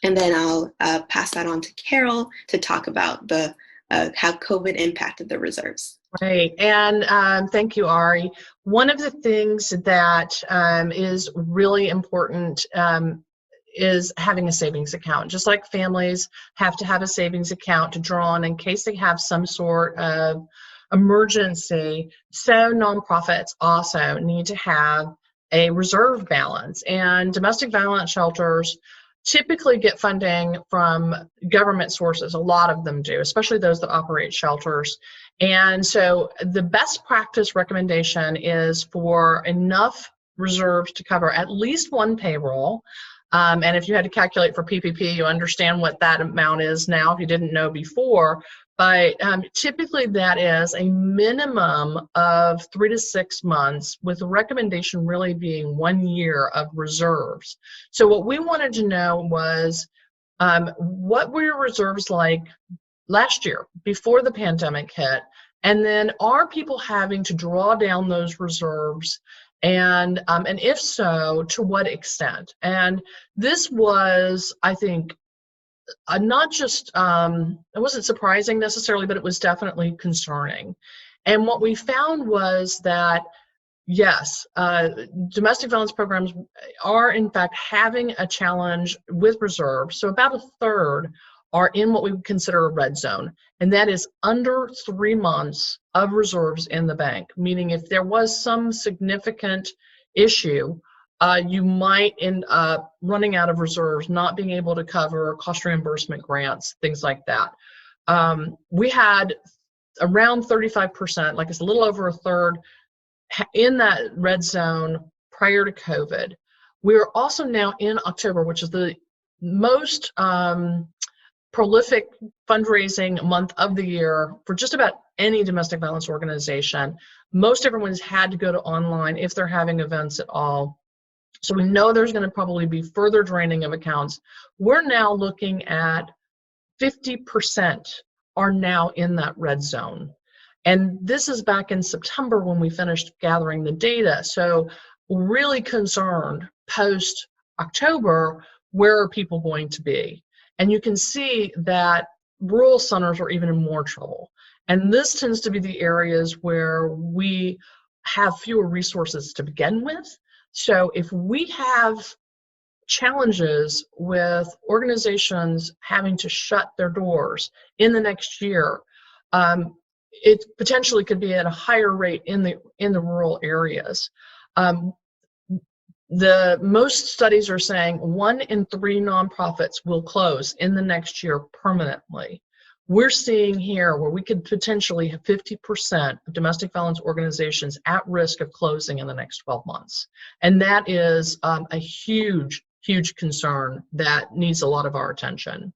And then I'll pass that on to Carol to talk about the how COVID impacted the reserves. Right, and thank you, Ari. One of the things that is really important is having a savings account. Just like families have to have a savings account to draw on in case they have some sort of emergency, so nonprofits also need to have a reserve balance. And domestic violence shelters typically get funding from government sources. A lot of them do, especially those that operate shelters. And so the best practice recommendation is for enough reserves to cover at least one payroll. And if you had to calculate for PPP, you understand what that amount is now if you didn't know before. But typically that is a minimum of 3 to 6 months, with the recommendation really being 1 year of reserves. So what we wanted to know was what were your reserves like last year before the pandemic hit? And then are people having to draw down those reserves? And if so, to what extent? And this was, I think, not just, it wasn't surprising necessarily, but it was definitely concerning. And what we found was that, yes, domestic violence programs are in fact having a challenge with reserves. So about a third are in what we would consider a red zone, and that is under 3 months of reserves in the bank, meaning if there was some significant issue, you might end up running out of reserves, not being able to cover cost reimbursement grants, things like that. We had around 35%, like it's a little over a third, in that red zone prior to COVID. We're also now in October, which is the most prolific fundraising month of the year for just about any domestic violence organization. Most everyone's had to go to online if they're having events at all. So we know there's going to probably be further draining of accounts. We're now looking at 50% are now in that red zone. And this is back in September when we finished gathering the data. So really concerned post October, where are people going to be? And you can see that rural centers are even in more trouble. And this tends to be the areas where we have fewer resources to begin with. So if we have challenges with organizations having to shut their doors in the next year, it potentially could be at a higher rate in the rural areas. The most studies are saying 1 in 3 nonprofits will close in the next year permanently. We're seeing here where we could potentially have 50% of domestic violence organizations at risk of closing in the next 12 months. And that is a huge, huge concern that needs a lot of our attention.